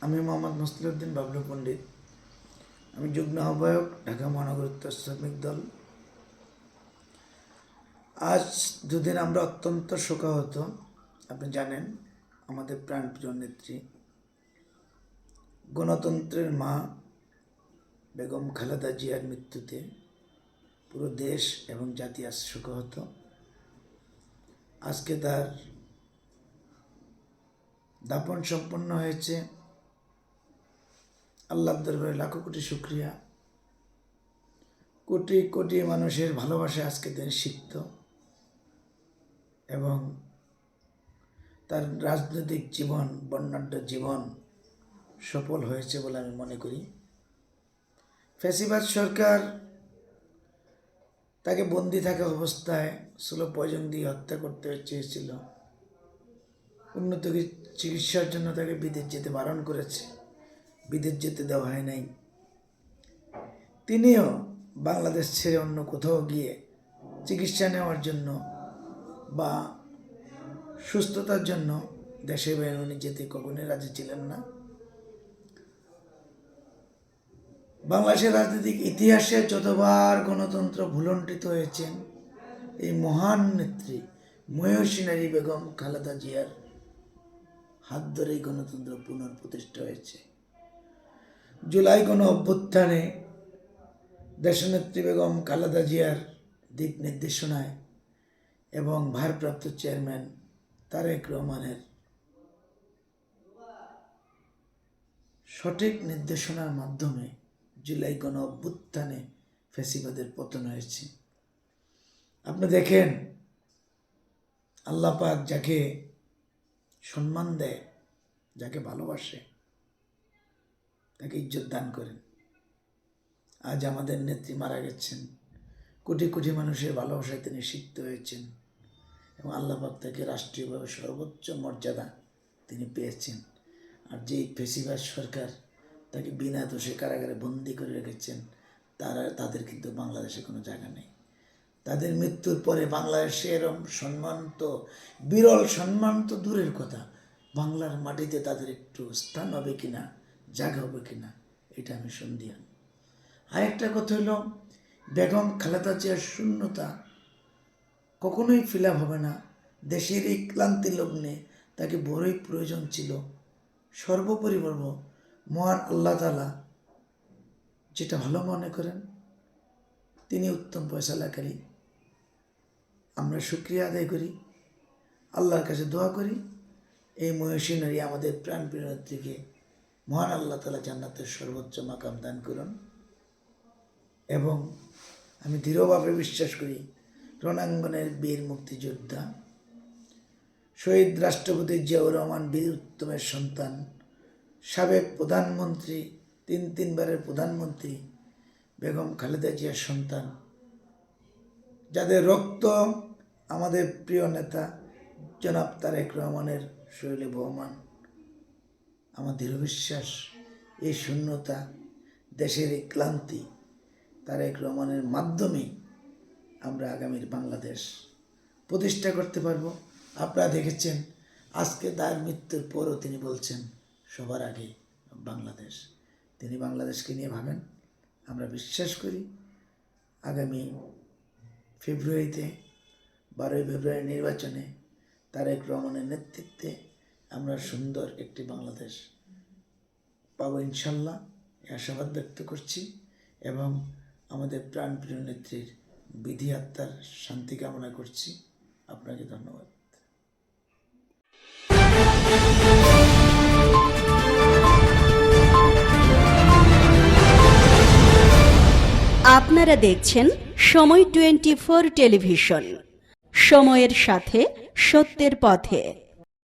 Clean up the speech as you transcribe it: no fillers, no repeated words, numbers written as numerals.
আমি মোহাম্মদ মুসলিউদ্দিন বাবলু পণ্ডিত। আমি যুগ্ম আহ্বায়ক, ঢাকা মহানগর উত্তর শ্রমিক দল। আজ দুদিন আমরা অত্যন্ত শোকাহত। আপনি জানেন, আমাদের প্রাণপ্রিয় নেত্রী, গণতন্ত্রের মা বেগম খালেদা জিয়ার মৃত্যুতে পুরো দেশ এবং জাতি আজ শোকাহত। আজকে তার দাফন সম্পন্ন হয়েছে। আল্লাহর দরবারে লাখো কোটি শুকরিয়া। কোটি কোটি মানুষের ভালোবাসা আজকে তিনি সিক্ত এবং তার রাজনৈতিক জীবন, বর্ণাঢ্য জীবন সফল হয়েছে বলে আমি মনে করি। ফ্যাসিবাদ সরকার তাকে বন্দি থাকা অবস্থায় স্লো পয়জন দিয়ে হত্যা করতে চেয়েছিল। উন্নত চিকিৎসার জন্য তাকে বিদেশ যেতে বারণ করেছে, বিদেশ যেতে দেওয়া হয় নাই। তিনিও বাংলাদেশ ছেড়ে অন্য কোথাও গিয়ে চিকিৎসা নেওয়ার জন্য বা সুস্থতার জন্য দেশের বাইরে উনি যেতে কখনোই রাজি ছিলেন না। বাংলাদেশের রাজনৈতিক ইতিহাসে যতবার গণতন্ত্র ভুলণ্ঠিত হয়েছেন, এই মহান নেত্রী মহিষী নারী বেগম খালেদা জিয়ার হাত ধরেই গণতন্ত্র পুনঃপ্রতিষ্ঠা হয়েছে। জুলাই গণ অভ্যুত্থানে দেশনেত্রী বেগম খালেদা জিয়ার দিক নির্দেশনায় এবং ভারপ্রাপ্ত চেয়ারম্যান তারেক রহমানের সঠিক নির্দেশনার মাধ্যমে জুলাই গণ অভ্যুত্থানে ফ্যাসিবাদের পতন হয়েছে। আপনি দেখেন, আল্লাহ পাক যাকে সম্মান দেয়, যাকে ভালোবাসে, তাকে ইজ্জত দান করেন। আজ আমাদের নেত্রী মারা গেছেন, কোটি কোটি মানুষের ভালোবাসায় তিনি সিক্ত হয়েছেন এবং আল্লাহ পাক তাকে রাষ্ট্রীয়ভাবে সর্বোচ্চ মর্যাদা তিনি পেয়েছেন। আর যেই ফ্যাসিবাদ সরকার তাকে বিনা দোষে কারাগারে বন্দি করে রেখেছেন, তাদের কিন্তু বাংলাদেশে কোনো জায়গা নেই। তাদের মৃত্যুর পরে বাংলাদেশে এরম সম্মান তো, বিরল সম্মান তো দূরের কথা, বাংলার মাটিতে তাদের একটু স্থান হবে কিনা, জায়গা হবে কিনা, এটা আমি সন্দিহান। আরেকটা কথা হলো, বেগম খালেদা জিয়ার শূন্যতা কখনোই ফিল আপ হবে না। দেশের এই ক্লান্তি লগ্নে তাকে বড়ই প্রয়োজন ছিল। সর্বোপরি বলব, মহান আল্লাহ তাআলা যেটা ভালো মনে করেন তিনি উত্তম ফয়সালাকারী। আমরা শুকরিয়া আদায় করি, আল্লাহর কাছে দোয়া করি, এই মহিষী নারী আমাদের প্রাণপ্রিয় নেত্রীকে মহান আল্লাহ তাআলা জান্নাতের সর্বোচ্চ মাকাম দান করুন। এবং আমি দৃঢ়ভাবে বিশ্বাস করি, রণাঙ্গনের বীর মুক্তিযোদ্ধা শহীদ রাষ্ট্রপতি জিয়াউর রহমান বীর উত্তমের সন্তান, সাবেক প্রধানমন্ত্রী, তিনবারের প্রধানমন্ত্রী বেগম খালেদা জিয়ার সন্তান, যাদের রক্ত আমাদের প্রিয় নেতা জনাব তারেক রহমানের শরীরে বহমান। আমার দৃঢ় বিশ্বাস, এই শূন্যতা, দেশের এই ক্লান্তি তারেক রহমানের মাধ্যমেই আমরা আগামীর বাংলাদেশ প্রতিষ্ঠা করতে পারব। আপনারা দেখেছেন, আজকে তার মৃত্যুর পরও তিনি বলছেন সবার আগে বাংলাদেশ। তিনি বাংলাদেশকে নিয়ে ভাবেন। আমরা বিশ্বাস করি আগামী ফেব্রুয়ারিতে, 12ই ফেব্রুয়ারি নির্বাচনে তারেক রহমানের নেতৃত্বে আমরা সুন্দর একটি বাংলাদেশ পাবো ইনশাল্লাহ, এই আশাবাদ ব্যক্ত করছি এবং আমাদের প্রাণপ্রিয় নেত্রীর বিধি আত্মার শান্তি কামনা করছি। আপনাকে ধন্যবাদ। আপনারা দেখছেন সময় 24 টেলিভিশন, সময়ের সাথে সত্যের পথে।